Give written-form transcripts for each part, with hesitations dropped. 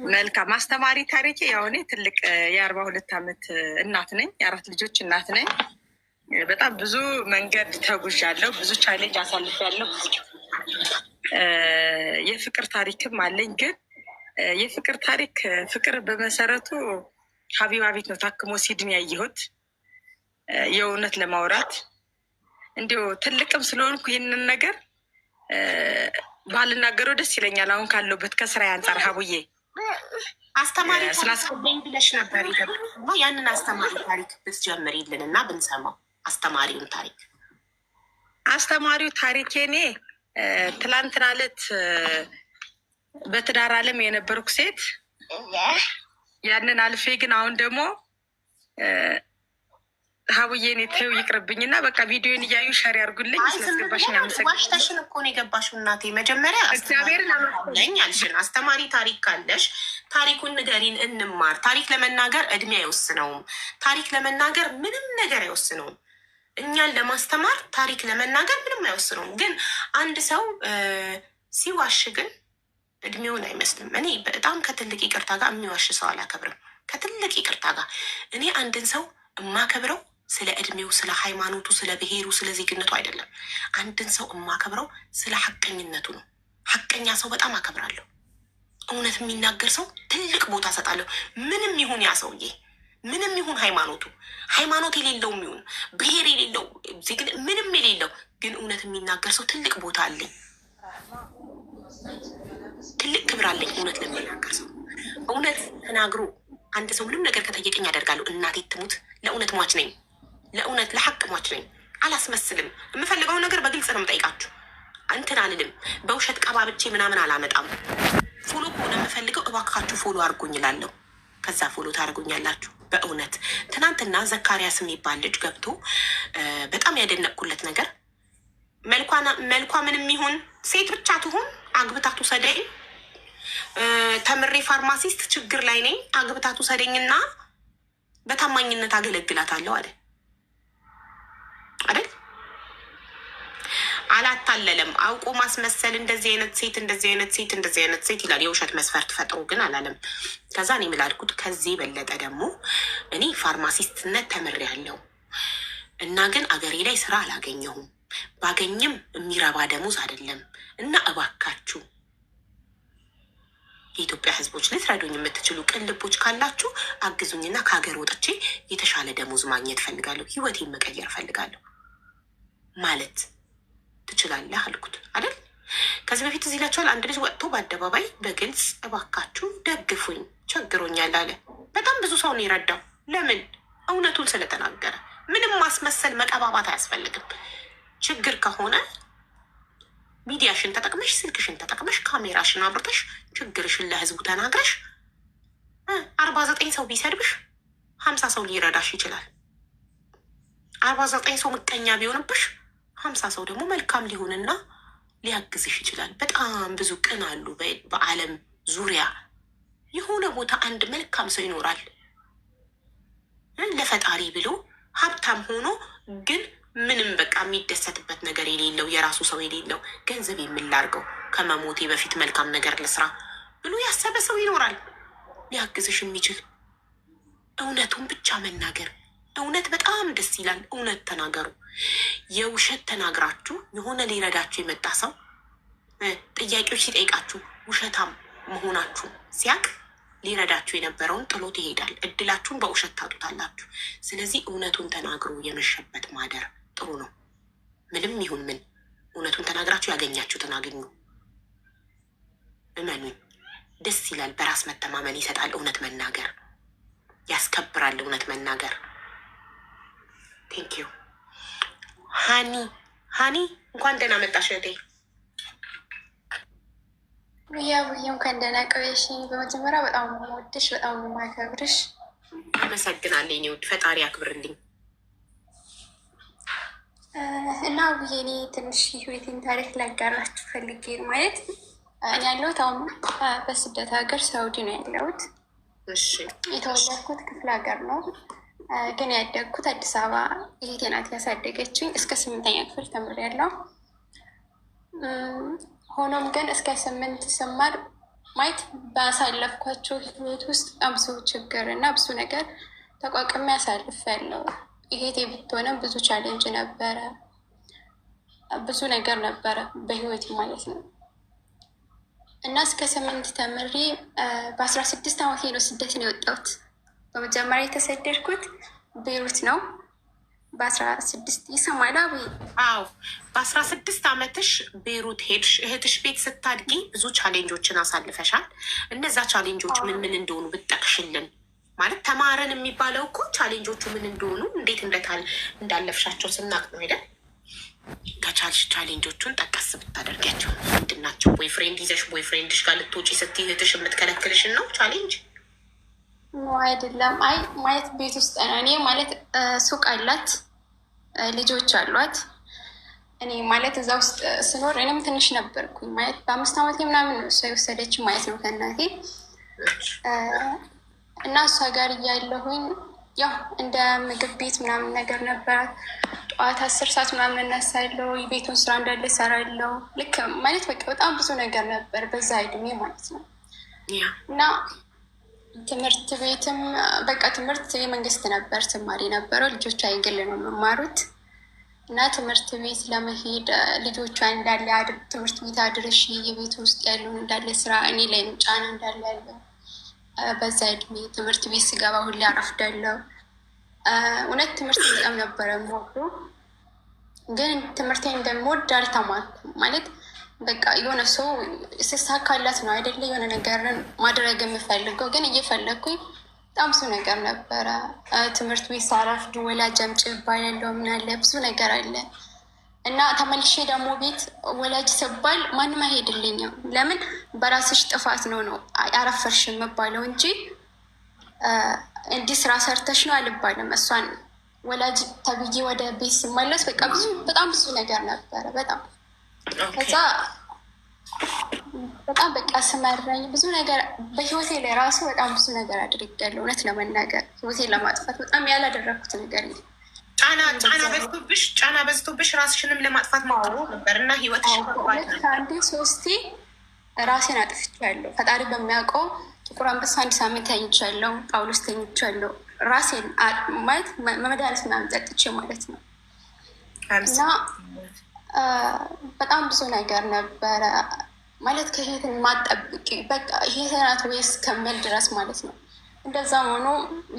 መልካም አስተማሪ ታሪኬ ያው እኔ ትልቅ የ42 ዓመት እናት ነኝ። የ4 ልጆች እናት ነኝ። በጣም ብዙ መንገድ ተጉዣለሁ። ብዙ ቻሌንጅ አሳልፌያለሁ። የፍቅር ታሪክም አለኝ። ግን የፍቅር ታሪክ ፍቅር በመሰረቱ ሀቢባ ቤት ነው ታክሞ ሲድን ያየሁት። የእውነት ለማውራት እንዲሁ ትልቅም ስለሆንኩ ይህንን ነገር ባልናገረው ደስ ይለኛል። አሁን ካለሁበት ከስራ አንጻር ሀቡዬ አስተማሪ ስላስገባኝ ብለሽ ነበር ይገባ ያንን አስተማሪ ታሪክ ብትጀምሪልን እና ብንሰማው። አስተማሪው ታሪክ እኔ ትላንትና ዕለት በትዳር ዓለም የነበርኩ ሴት ያንን አልፌ ግን አሁን ደግሞ ሀቡዬ እኔ ተይው ይቅርብኝና በቃ ቪዲዮን እያዩ ሸር ያርጉልኝ። ስለስገባሽኝ አመሰግናለሁ። ዋሽተሽን እኮ ነው የገባሽው እናቴ። መጀመሪያ እግዚአብሔርን አመሰግናለሁ አልሽን። አስተማሪ ታሪክ ካለሽ ታሪኩን ንገሪን እንማር። ታሪክ ለመናገር እድሜ አይወስነውም። ታሪክ ለመናገር ምንም ነገር አይወስነውም። እኛን ለማስተማር ታሪክ ለመናገር ምንም አይወስነውም። ግን አንድ ሰው ሲዋሽ ግን እድሜውን አይመስልም። እኔ በጣም ከትልቅ ይቅርታ ጋር የሚዋሽ ሰው አላከብርም። ከትልቅ ይቅርታ ጋር እኔ አንድን ሰው የማከብረው ስለ እድሜው፣ ስለ ሃይማኖቱ፣ ስለ ብሔሩ፣ ስለ ዜግነቱ አይደለም። አንድን ሰው የማከብረው ስለ ሐቀኝነቱ ነው። ሐቀኛ ሰው በጣም አከብራለሁ። እውነት የሚናገር ሰው ትልቅ ቦታ ሰጣለሁ። ምንም ይሁን ያ ሰውዬ፣ ምንም ይሁን ሃይማኖቱ፣ ሃይማኖት የሌለውም ይሁን ብሔር የሌለው ዜግነት፣ ምንም የሌለው ግን እውነት የሚናገር ሰው ትልቅ ቦታ አለኝ፣ ትልቅ ክብር አለኝ። እውነት ለሚናገር ሰው እውነት ተናግሮ አንድ ሰው ምንም ነገር ከጠየቀኝ ያደርጋለሁ። እናቴ ትሙት ለእውነት ሟች ነኝ። ለእውነት ለሐቅ ሟች ነኝ። አላስመስልም። የምፈልገውን ነገር በግልጽ ነው የምጠይቃችሁ። እንትን አልልም። በውሸት ቀባብቼ ምናምን አላመጣም። ፎሎ ከሆነ የምፈልገው እባካችሁ ፎሎ አድርጎኝ እላለሁ። ከዛ ፎሎ ታደርጉኛላችሁ። በእውነት ትናንትና ዘካሪያስ የሚባል ልጅ ገብቶ በጣም ያደነቅኩለት ነገር መልኳ ምንም ይሁን ሴት ብቻ ትሁን አግብታቱ ሰደኝ፣ ተምሬ ፋርማሲስት ችግር ላይ ነኝ፣ አግብታቱ ሰደኝና በታማኝነት አገለግላታለሁ አለ አይደል? አላታለለም። አውቆ ማስመሰል እንደዚህ አይነት ሴት እንደዚህ አይነት ሴት እንደዚህ አይነት ሴት ይላል። የውሸት መስፈርት ፈጥሮ ግን አላለም። ከዛ እኔ የምላልኩት ከዚህ የበለጠ ደግሞ እኔ ፋርማሲስትነት ተምሬያለሁ እና ግን አገሬ ላይ ስራ አላገኘሁም። ባገኝም የሚረባ ደሞዝ አይደለም እና እባካችሁ የኢትዮጵያ ሕዝቦች ልትረዱኝ የምትችሉ ቅን ልቦች ካላችሁ አግዙኝና ከሀገር ወጥቼ የተሻለ ደሞዝ ማግኘት ፈልጋለሁ፣ ህይወቴን መቀየር ፈልጋለሁ ማለት ትችላለህ አልኩት አይደል? ከዚህ በፊት እዚህ ላቸዋል። አንድ ልጅ ወጥቶ በአደባባይ በግልጽ እባካችሁ ደግፉኝ ቸግሮኛል አለ። በጣም ብዙ ሰው ነው የረዳው። ለምን? እውነቱን ስለተናገረ። ምንም ማስመሰል መቀባባት አያስፈልግም። ችግር ከሆነ ሚዲያሽን ተጠቅመሽ ስልክሽን ተጠቅመሽ ካሜራሽን አብርተሽ ችግርሽን ለህዝቡ ተናግረሽ 49 ሰው ቢሰድብሽ 50 ሰው ሊረዳሽ ይችላል። 49 ሰው ምቀኛ ቢሆንብሽ 50 ሰው ደግሞ መልካም ሊሆንና ሊያግዝሽ ይችላል። በጣም ብዙ ቅን አሉ በዓለም ዙሪያ። የሆነ ቦታ አንድ መልካም ሰው ይኖራል ለፈጣሪ ብሎ ሀብታም ሆኖ ግን ምንም በቃ የሚደሰትበት ነገር የሌለው የራሱ ሰው የሌለው ገንዘብ የምላርገው ከመሞቴ በፊት መልካም ነገር ልስራ ብሎ ያሰበ ሰው ይኖራል ሊያግዝሽ የሚችል። እውነቱን ብቻ መናገር። እውነት በጣም ደስ ይላል። እውነት ተናገሩ። የውሸት ተናግራችሁ የሆነ ሊረዳችሁ የመጣ ሰው ጥያቄዎች ሲጠይቃችሁ ውሸታም መሆናችሁ ሲያቅ ሊረዳችሁ የነበረውን ጥሎት ይሄዳል። እድላችሁን በውሸት ታጡታላችሁ። ስለዚህ እውነቱን ተናግሮ የመሸበት ማደር ጥሩ ነው። ምንም ይሁን ምን እውነቱን ተናግራችሁ ያገኛችሁትን አገኙ። እመኑኝ፣ ደስ ይላል። በራስ መተማመን ይሰጣል። እውነት መናገር ያስከብራል። እውነት መናገር። ቴንኪዩ ሀኒ እንኳን ደህና መጣሽ እህቴ። ውያ እንኳን ደህና ቆየሽኝ። በመጀመሪያ በጣም የምወድሽ በጣም የማከብርሽ። አመሰግናለሁ። እኔ ውድ ፈጣሪ አክብርልኝ። እና ውዬ እኔ ትንሽ ህይወቴን ታሪክ ላጋራችሁ ፈልጌ ማለት እኔ ያለሁት አሁን በስደት ሀገር ሳውዲ ነው ያለሁት። የተወለድኩት ክፍለ ሀገር ነው ግን ያደግኩት አዲስ አበባ። እህቴ ናት ያሳደገችኝ። እስከ 8ኛ ክፍል ተምሬያለሁ። ሆኖም ግን እስከ 8 ስማር ማየት ባሳለፍኳቸው ህይወት ውስጥ ብዙ ችግር እና ብዙ ነገር ተቋቁሜ አሳልፌያለሁ። ይሄቴ ብትሆንም ብዙ ቻሌንጅ ነበረ፣ ብዙ ነገር ነበረ በህይወት ማለት ነው። እና እስከ 8 ተምሬ በ16 ዓመቴ ነው ስደት ነው የወጣሁት። በመጀመሪያ የተሰደድኩት ቤይሩት ነው። በ16 ይሰማል? አዎ፣ በ16 ዓመትሽ ቤይሩት ሄድሽ። እህትሽ ቤት ስታድጊ ብዙ ቻሌንጆችን አሳልፈሻል። እነዛ ቻሌንጆች ምን ምን እንደሆኑ ብጠቅሽልን። ማለት ተማረን የሚባለው እኮ ቻሌንጆቹ ምን እንደሆኑ እንዴት እንዳለፍሻቸው ስናቅ ነው አይደል? ከቻልሽ ቻሌንጆቹን ጠቀስ ብታደርጊያቸው ምንድን ናቸው? ቦይፍሬንድ ይዘሽ ቦይፍሬንድሽ ጋር ልትወጪ ስትይ እህትሽ የምትከለክልሽን ነው ቻሌንጅ? አይደለም። አይ ማለት ቤት ውስጥ ነው። እኔ ማለት ሱቅ አላት፣ ልጆች አሏት። እኔ ማለት እዛ ውስጥ ስኖር እኔም ትንሽ ነበርኩኝ። ማለት በ5 ዓመቴ ምናምን እሷ የወሰደች ማለት ነው ከእናቴ እና እሷ ጋር እያለሁኝ ያው እንደ ምግብ ቤት ምናምን ነገር ነበራት። ጠዋት 10 ሰዓት ምናምን እነሳለሁ፣ የቤቱን ስራ እንዳለ እሰራለሁ። ልክ ማለት በቃ በጣም ብዙ ነገር ነበር በዛ እድሜ ማለት ነው። እና ትምህርት ቤትም በቃ ትምህርት የመንግስት ነበር ትማሪ ነበረው። ልጆቿ የግል ነው የሚማሩት እና ትምህርት ቤት ለመሄድ ልጆቿ እንዳለ ትምህርት ቤት አድርሽ የቤት ውስጥ ያለውን እንዳለ ስራ እኔ ላይ ጫና እንዳለ ያለው በዛ እድሜ ትምህርት ቤት ስገባ ሁሌ አረፍዳለሁ። እውነት ትምህርት በጣም ነበረ የምወደው፣ ግን ትምህርቴ እንደምወድ አልተማርኩም። ማለት በቃ የሆነ ሰው ስሳካላት ነው አይደለ የሆነ ነገርን ማድረግ የምፈልገው፣ ግን እየፈለግኩኝ በጣም ብዙ ነገር ነበረ። ትምህርት ቤት ሳረፍድ ወላጅ አምጪ እባላለሁ፣ ምን አለ ብዙ ነገር አለ እና ተመልሼ ደግሞ ቤት ወላጅ ስባል ማንም አይሄድልኝም። ለምን በራስሽ ጥፋት ነው አረፈርሽ የምባለው እንጂ እንዲህ ስራ ሰርተሽ ነው አልባልም። እሷን ወላጅ ተብዬ ወደ ቤት ስመለስ በቃ በጣም ብዙ ነገር ነበረ። በጣም ከዛ በጣም በቃ ስመረኝ ብዙ ነገር በህይወቴ ላይ ራሱ በጣም ብዙ ነገር አድርጌያለሁ። እውነት ለመናገር ህይወቴን ለማጥፋት በጣም ያላደረግኩት ነገር ነው። ጫና በዝቶብሽ ራስሽንም ለማጥፋት ማወሩ ነበር እና ህይወትሽ አንዴ 3 ራሴን አጥፍቻለሁ። ፈጣሪ በሚያውቀው ጥቁር አንበሳ 1 ሳምንት ተኝቻለሁ፣ ጳውሎስ ተኝቻለሁ። ራሴን ማለት መድኃኒት ምናምን ጠጥቼ ማለት ነው። እና በጣም ብዙ ነገር ነበረ ማለት ከህይወትን ማጠብቂ በቃ ህይወት ናት ወይስ ከመል ድረስ ማለት ነው። እንደዛም ሆኖ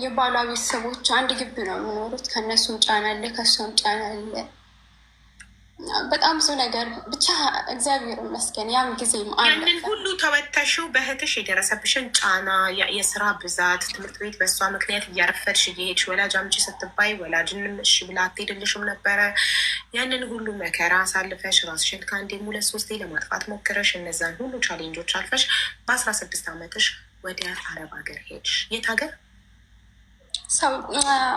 የባሏ ቤተሰቦች አንድ ግቢ ነው የሚኖሩት። ከእነሱም ጫና አለ፣ ከእሷም ጫና አለ። በጣም ብዙ ነገር ብቻ እግዚአብሔር ይመስገን። ያም ጊዜ ያንን ሁሉ ተወተሽው በእህትሽ የደረሰብሽን ጫና፣ የስራ ብዛት፣ ትምህርት ቤት በእሷ ምክንያት እያረፈድሽ እየሄድሽ ወላጅ አምጪ ስትባይ ወላጅንም እሺ ብላ አትሄድልሽም ነበረ። ያንን ሁሉ መከራ አሳልፈሽ ራስሽን ከአንዴም 2 3 ለማጥፋት ሞክረሽ እነዛን ሁሉ ቻሌንጆች አልፈሽ በ16 ዓመትሽ ወደ አረብ ሀገር ሄድሽ። የት ሀገር? ሰው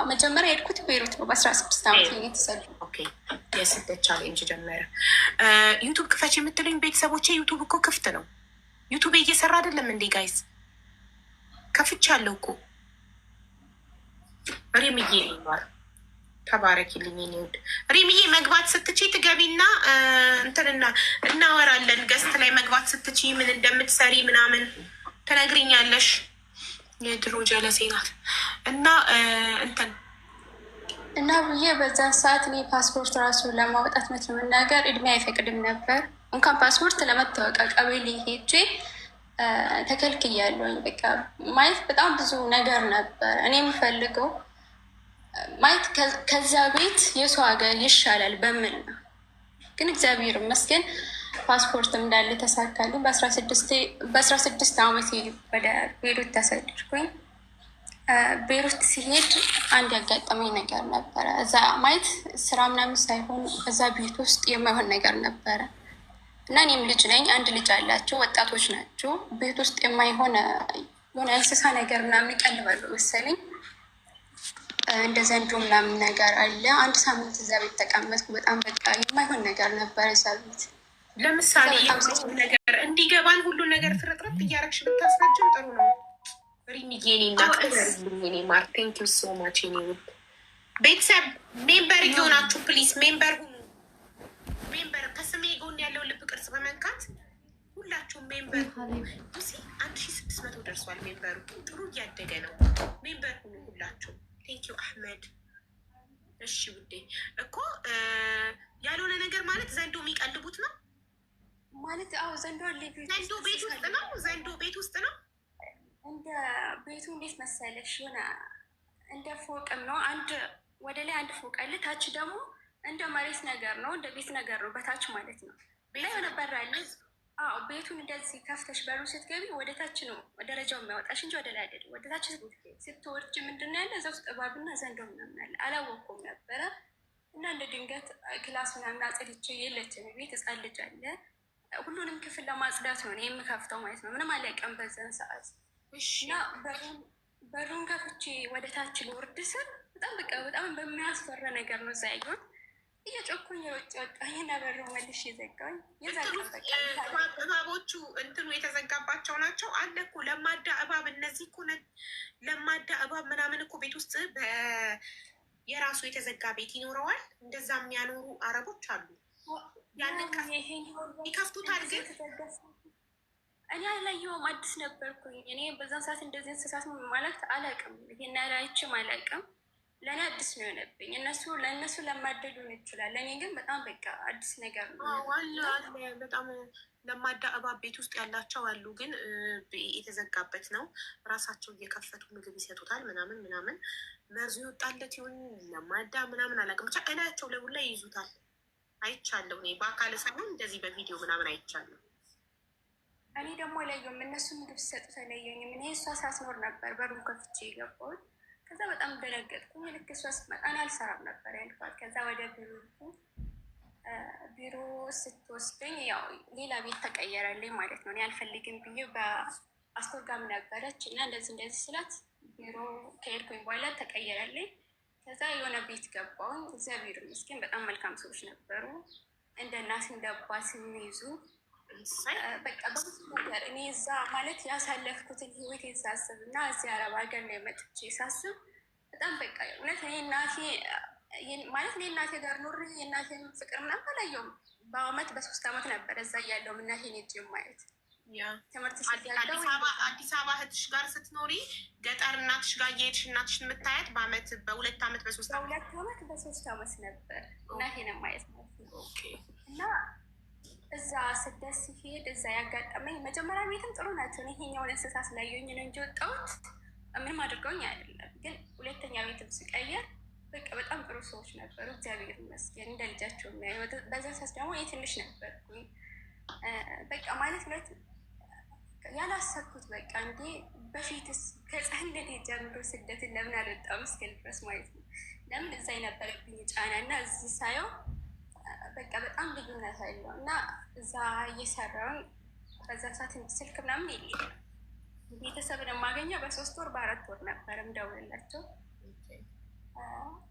መጀመሪያ የሄድኩት ቤይሩት ነው። በ16 ዓመት የተሰዱ የስደት ቻሌንጅ ጀመረ። ዩቱብ ክፈች የምትሉኝ ቤተሰቦቼ፣ ዩቱብ እኮ ክፍት ነው። ዩቱብ እየሰራ አይደለም እንዴ ጋይዝ? ከፍቻለሁ እኮ። ሪምዬ ይኖር ተባረኪልኝ። ኒውድ ሪምዬ መግባት ስትቺ ትገቢና እንትንና እናወራለን። ገስት ላይ መግባት ስትቺ ምን እንደምትሰሪ ምናምን ትነግሪኛለሽ። የድሮ ጀለሴ ናት እና እንትን እና ብዬ በዛን ሰዓት እኔ ፓስፖርት ራሱ ለማውጣት ነት ለመናገር እድሜ አይፈቅድም ነበር። እንኳን ፓስፖርት ለመታወቂያ ቀበሌ ሄጄ ተከልክያለሁኝ። በቃ ማለት በጣም ብዙ ነገር ነበር እኔ የምፈልገው ማለት ከዚያ ቤት የሰው ሀገር ይሻላል በምን ነው። ግን እግዚአብሔር ይመስገን ፓስፖርትም እንዳለ ተሳካልኝ። በ16 ዓመቴ ወደ ቤይሩት ተሰደድኩኝ። ቤይሩት ሲሄድ አንድ ያጋጠመኝ ነገር ነበረ። እዛ ማለት ስራ ምናምን ሳይሆን እዛ ቤት ውስጥ የማይሆን ነገር ነበረ እና እኔም ልጅ ነኝ፣ አንድ ልጅ አላቸው፣ ወጣቶች ናቸው። ቤት ውስጥ የማይሆን የሆነ እንስሳ ነገር ምናምን ይቀልባሉ መሰለኝ፣ እንደ ዘንዶ ምናምን ነገር አለ። 1 ሳምንት እዛ ቤት ተቀመጥኩ። በጣም በቃ የማይሆን ነገር ነበረ እዛ ቤት። ለምሳሌ ነገር እንዲገባን ሁሉ ነገር ፍርጥረት እያረግሽ ብታስረጅም ጥሩ ነው። ሪሚጌኔ ናኔ ማር ቴንክ ዩ ሶ ማች። ኔ ውድ ቤተሰብ ሜምበር እየሆናችሁ ፕሊዝ ሜምበር ሁኑ። ሜምበር ከስሜ ጎን ያለው ልብ ቅርጽ በመንካት ሁላችሁም ሜምበር ደርሷል። ሜምበሩ ጥሩ እያደገ ነው። ሜምበር ሁኑ ሁላችሁ። ቴንኪዩ አህመድ። እሺ ውዴ እኮ ያልሆነ ነገር ማለት ዘንዶ የሚቀልቡት ነው ማለት። አዎ ዘንዶ አለ። ዘንዶ ቤት ውስጥ ነው። ዘንዶ ቤት ውስጥ ነው። እንደ ቤቱ እንዴት መሰለሽ የሆነ እንደ ፎቅም ነው። አንድ ወደ ላይ አንድ ፎቅ አለ። ታች ደግሞ እንደ መሬት ነገር ነው። እንደ ቤት ነገር ነው በታች ማለት ነው። ላይ የሆነ በር አለ። አዎ ቤቱን እንደዚህ ከፍተሽ በሩ ስትገቢ ወደ ታች ነው ደረጃው የሚያወጣሽ እንጂ ወደ ላይ አይደለም። ወደ ታች ስትወርጅ ምንድን ነው ያለ እዛ ውስጥ እባብና ዘንዶ ምናምን አለ። አላወቅኩም ነበረ እና እንደ ድንገት ክላስ ምናምን አጽድቼ የለችም ቤት ህፃን ልጅ አለ። ሁሉንም ክፍል ለማጽዳት ነው የምከፍተው ማለት ነው። ምንም አላውቅም በዛን ሰዓት እና በሩን ከፍቼ ወደ ታች ልወርድ ስል በጣም በቃ በጣም በሚያስፈራ ነገር ነው እዛ ያየሁት። እየጮኩኝ የውጭ ወጣኝና በሩ መልሼ ዘጋኝ። እባቦቹ እንትኑ የተዘጋባቸው ናቸው አለ እኮ ለማዳ እባብ። እነዚህ እኮ ለማዳ እባብ ምናምን እኮ ቤት ውስጥ የራሱ የተዘጋ ቤት ይኖረዋል። እንደዛ የሚያኖሩ አረቦች አሉ። ያንን ይከፍቱታል። ግን እኔ አላየሁም፣ አዲስ ነበርኩኝ እኔ በዛን ሰዓት። እንደዚህ እንስሳት ማለት አላውቅም፣ ይሄን አይቼም አላውቅም። ለእኔ አዲስ ነው የሆነብኝ። ለእነሱ ለማደዱን ይችላል፣ ለእኔ ግን በጣም በቃ አዲስ ነገር ነው። በጣም ለማዳ እባብ ቤት ውስጥ ያላቸው አሉ፣ ግን የተዘጋበት ነው። ራሳቸው እየከፈቱ ምግብ ይሰጡታል ምናምን ምናምን። መርዙ ይወጣለት ይሁን ለማዳ ምናምን አላውቅም፣ ብቻ እላያቸው ላይ ሁላ ይይዙታል። አይቻለሁ እኔ በአካል ሳይሆን እንደዚህ በቪዲዮ ምናምን አይቻለሁ። እኔ ደግሞ አላየሁም፣ እነሱ ምግብ ሲሰጡት አላየሁኝም። እኔ እሷ ሳትኖር ነበር በሩን ከፍቼ የገባሁት። ከዛ በጣም ደነገጥኩኝ። ልክ እሷ ስትመጣ እኔ አልሰራም ነበር ያልኳት። ከዛ ወደ ቢሮ ስትወስደኝ ያው ሌላ ቤት ተቀየረልኝ ማለት ነው። እኔ አልፈልግም ብዬ በአስተርጓሚ ነበረች እና እንደዚህ ስላት ቢሮ ከሄድኩኝ በኋላ ተቀየረልኝ። ከዛ የሆነ ቤት ገባሁኝ። እግዚአብሔር ይመስገን በጣም መልካም ሰዎች ነበሩ። እንደ እናት እንደ አባት የሚይዙ በቃ በብዙ ነገር እኔ እዛ ማለት ያሳለፍኩትን ህይወት ሳስብ እና እዚህ አረብ ሀገር ላይ መጥቼ ሳስብ በጣም በቃ እውነት እኔ እናቴ ማለት እኔ እናቴ ጋር ኖር የእናቴን ፍቅር ምናምን አላየሁም። በአመት በ3 አመት ነበር እዛ እያለሁም እናቴን ሄጄ ማየት ትምህርት አዲስ አበባ እህትሽ ጋር ስትኖሪ ገጠር እናትሽ ጋር እየሄድሽ እናትሽን የምታያት በአመት በ2 አመት በ3 አመት በ3 አመት ነበር እናቴን ማየት ማለት ነው። እና እዛ ስደት ሲሄድ እዛ ያጋጠመኝ መጀመሪያ ቤትም ጥሩ ናቸው። ይሄኛውን እንስሳ ስላየሁኝ ነው እንጂ ወጣሁት ምንም አድርገውኝ አይደለም። ግን ሁለተኛ ቤትም ስቀየር በቃ በጣም ጥሩ ሰዎች ነበሩ። እግዚአብሔር ይመስገን እንደ ልጃቸው የሚያዩ። በዛ ሰዓት ደግሞ ትንሽ ነበርኩኝ። በቃ ማለት ነት ያላሰብኩት በቃ እንዴ በፊትስ ከህፃንነቴ ጀምሮ ስደትን ለምን አልወጣም እስክል ድረስ ማለት ነው። ለምን እዛ የነበረብኝ ጫና እና እዚህ ሳየው በቃ በጣም ልዩነት አለው እና እዛ እየሰራውን በዛ ሰዓት ስልክ ምናምን የለም። ቤተሰብን የማገኘው በ3 ወር በ4 ወር ነበር እንደውልላቸው።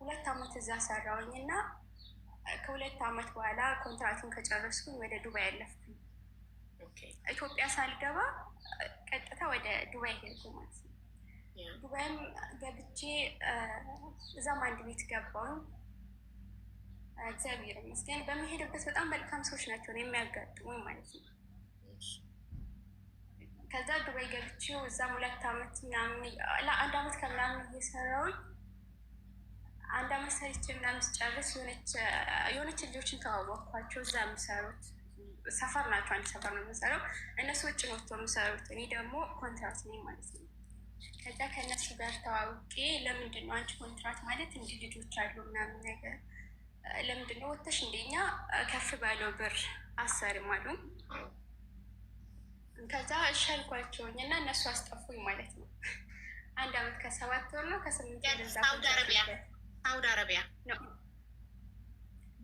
2 አመት እዛ ሰራውኝ እና ከ2 አመት በኋላ ኮንትራቱን ከጨረስኩኝ ወደ ዱባይ ያለፍኩኝ። ኢትዮጵያ ሳልገባ ቀጥታ ወደ ዱባይ ሄድኩ ማለት ነው። ዱባይም ገብቼ እዛም አንድ ቤት ገባውኝ። እግዚአብሔር ይመስገን በሚሄድበት በጣም መልካም ሰዎች ናቸው የሚያጋጥሙኝ ማለት ነው። ከዛ ዱባይ ገብቼው እዛም 2 አመት ምናምን 1 አመት ከምናምን እየሰራውኝ 1 አመት ሰርቼ ምናምን ስጨርስ የሆነች ልጆችን ተዋወቅኳቸው። እዛ የሚሰሩት ሰፈር ናቸው፣ አንድ ሰፈር ነው የምሰራው። እነሱ ውጭ ነው የሚሰሩት፣ እኔ ደግሞ ኮንትራት ነኝ ማለት ነው። ከዛ ከእነሱ ጋር ተዋውቄ ለምንድን ነው አንቺ ኮንትራት ማለት እንዲህ ልጆች አሉ ምናምን ነገር ለምንድን ነው ወጥተሽ እንደኛ ከፍ ባለው ብር አሰርም አሉኝ። ከዛ እሺ አልኳቸውኝ እና እነሱ አስጠፉኝ ማለት ነው። 1 አመት ከ7 ወር ነው ከ8 ወር ሳውዲ አረቢያ ነው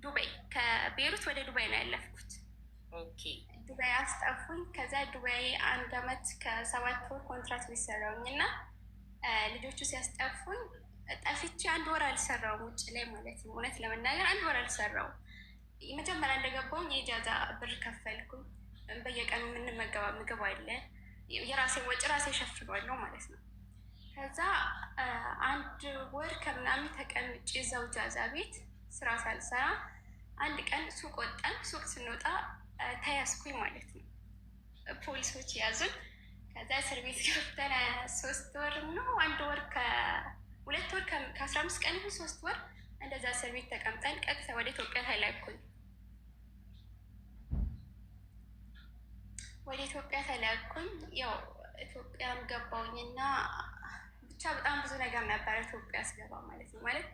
ዱባይ። ከቤሩት ወደ ዱባይ ነው ያለፍኩት። ዱባይ አስጠፉኝ። ከዛ ዱባይ 1 አመት ከ7 ወር ኮንትራት ሊሰራውኝ እና ልጆቹ ሲያስጠፉኝ ጠፍቼ 1 ወር አልሰራውም ውጭ ላይ ማለት ነው። እውነት ለመናገር 1 ወር አልሰራውም። መጀመሪያ እንደገባውኝ የኢጃዛ ብር ከፈልኩኝ። በየቀኑ የምንመገባ ምግብ አለ፣ የራሴ ወጪ ራሴ ሸፍኗለሁ ማለት ነው። ከዛ 1 ወር ከምናምን ተቀምጬ እዛው ጃዛ ቤት ስራ ሳልሰራ አንድ ቀን ሱቅ ወጣን። ሱቅ ስንወጣ ተያዝኩኝ ማለት ነው። ፖሊሶች ያዙን። ከዛ እስር ቤት ገብተን 3 ወር ነው 1 ወር ከ2 ወር ከ15 ቀን 3 ወር እንደዛ እስር ቤት ተቀምጠን ቀጥታ ወደ ኢትዮጵያ ተላኩኝ። ወደ ኢትዮጵያ ተላኩኝ። ያው ኢትዮጵያም ገባሁኝና ብቻ በጣም ብዙ ነገር ነበር ኢትዮጵያ ስገባ ማለት ነው። ማለት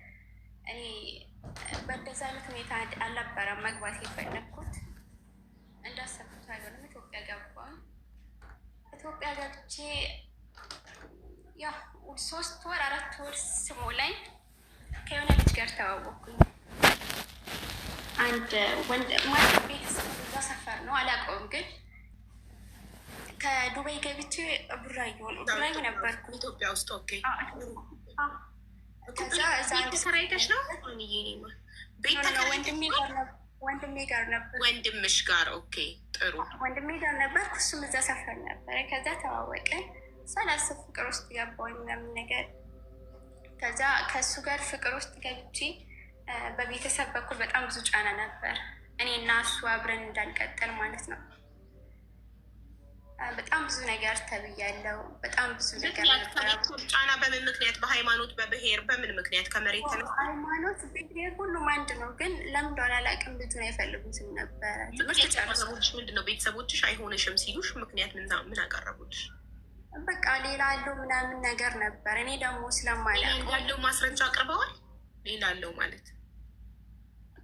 እኔ በእንደዛ አይነት ሁኔታ አልነበረም መግባት የፈለግኩት። እንዳሰብኩት አይሆንም። ኢትዮጵያ ገባሁኝ። ኢትዮጵያ ገብቼ ያው 3 ወር 4 ወር ስሞላኝ ከሆነ ልጅ ጋር ተዋወቅኩኝ። አንድ ወንድ ማለት ቤተሰብ እዛ ሰፈር ነው አላውቀውም፣ ግን ከዱባይ ገብቼ ቡራዩ ነበርኩ ኢትዮጵያ ውስጥ። ኦኬ። ከዛ እዛ ተሰራይተሽ ነው? ወንድሜ ጋር ነበር። ወንድምሽ ጋር? ኦኬ፣ ጥሩ። ወንድሜ ጋር ነበርኩ፣ እሱም እዛ ሰፈር ነበረ። ከዛ ተዋወቅን። ሳላስብ ፍቅር ውስጥ ገባሁኝ ምናምን ነገር። ከዛ ከእሱ ጋር ፍቅር ውስጥ ገብቼ በቤተሰብ በኩል በጣም ብዙ ጫና ነበር፣ እኔ እና እሱ አብረን እንዳንቀጥል ማለት ነው። በጣም ብዙ ነገር ተብያለሁ። በጣም ብዙ ነገር ጫና። በምን ምክንያት? በሃይማኖት፣ በብሔር፣ በምን ምክንያት? ከመሬት ተነሳ? ሃይማኖት፣ ብሔር፣ ሁሉም አንድ ነው። ግን ለምን እንደሆነ አላውቅም፣ ልጁን አይፈልጉትም ነበረ። ምንድን ነው ቤተሰቦችሽ አይሆንሽም ሲሉሽ ምክንያት ምን አቀረቡልሽ? በቃ ሌላ አለው ምናምን ነገር ነበር። እኔ ደግሞ ስለማላውቀው ያለው ማስረጃ አቅርበዋል። ሌላ አለው ማለት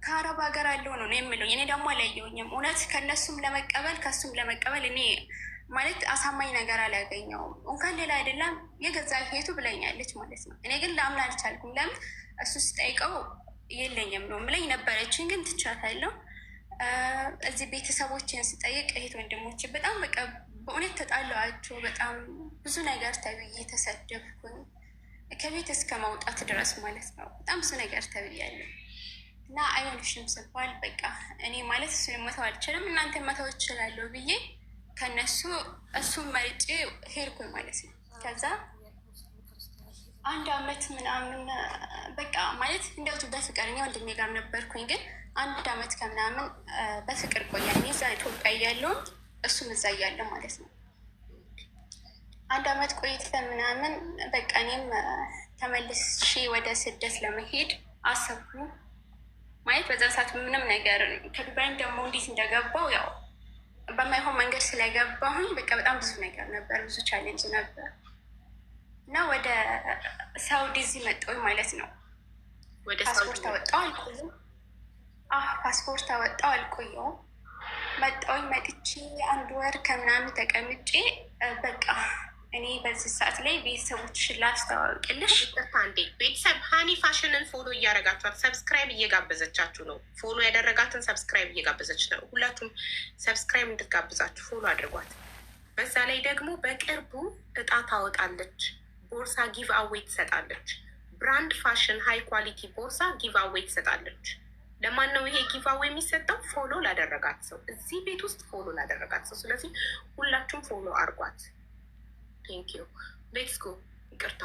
ከአረብ ሀገር አለው ነው የምለው። እኔ ደግሞ አላየሁኝም። እውነት ከእነሱም ለመቀበል ከሱም ለመቀበል እኔ ማለት አሳማኝ ነገር አላገኘውም። እንኳን ሌላ አይደለም የገዛ ሄቱ ብለኛለች ማለት ነው። እኔ ግን ለአምን አልቻልኩም። ለምን እሱ ስጠይቀው የለኝም ነው ምለኝ ነበረችን፣ ግን ትቻታለሁ። እዚህ ቤተሰቦችን ስጠይቅ እህት ወንድሞች በጣም በቃ በእውነት ተጣላኋቸው። በጣም ብዙ ነገር ተብዬ ተሰደብኩኝ፣ ከቤት እስከ መውጣት ድረስ ማለት ነው። በጣም ብዙ ነገር ተብያለሁ። እና አይሆንሽም ስባል በቃ እኔ ማለት እሱን መተው አልችልም፣ እናንተ መተው እችላለሁ ብዬ ከነሱ እሱን መርጬ ሄድኩኝ ማለት ነው። ከዛ 1 አመት ምናምን በቃ ማለት እንደቱ በፍቅር እኔ ወንድሜ ጋር ነበርኩኝ፣ ግን 1 አመት ከምናምን በፍቅር ቆያን። እዛ ኢትዮጵያ እያለሁም እሱም እዛ እያለ ማለት ነው። 1 አመት ቆይተን ምናምን በቃ እኔም ተመልሼ ወደ ስደት ለመሄድ አሰብኩ። ማለት በዛ ሰዓት ምንም ነገር ከዱባይም ደግሞ እንዴት እንደገባው ያው በማይሆን መንገድ ስለገባሁኝ በቃ በጣም ብዙ ነገር ነበር፣ ብዙ ቻሌንጅ ነበር። እና ወደ ሳውዲ እዚህ መጣሁኝ ማለት ነው። ፓስፖርት አወጣሁ አልቆየሁም። ፓስፖርት አወጣሁ አልቆየሁም። መጣሁኝ። መጥቼ 1 ወር ከምናምን ተቀምጬ በቃ እኔ በዚህ ሰዓት ላይ ቤተሰቦችሽን ላስተዋውቅልሽ። አንዴ ቤተሰብ ሀኒ ፋሽንን ፎሎ እያደረጋችኋት ሰብስክራይብ እየጋበዘቻችሁ ነው። ፎሎ ያደረጋትን ሰብስክራይብ እየጋበዘች ነው። ሁላችሁም ሰብስክራይብ እንድትጋብዛችሁ ፎሎ አድርጓት። በዛ ላይ ደግሞ በቅርቡ እጣ ታወጣለች። ቦርሳ ጊቭ አዌይ ትሰጣለች። ብራንድ ፋሽን ሃይ ኳሊቲ ቦርሳ ጊቭ አዌይ ትሰጣለች። ለማን ነው ይሄ ጊቭ አዌይ የሚሰጠው? ፎሎ ላደረጋት ሰው፣ እዚህ ቤት ውስጥ ፎሎ ላደረጋት ሰው። ስለዚህ ሁላችሁም ፎሎ አድርጓት። ቴንክ ዩ። ሌትስ ጎ። ይቅርታ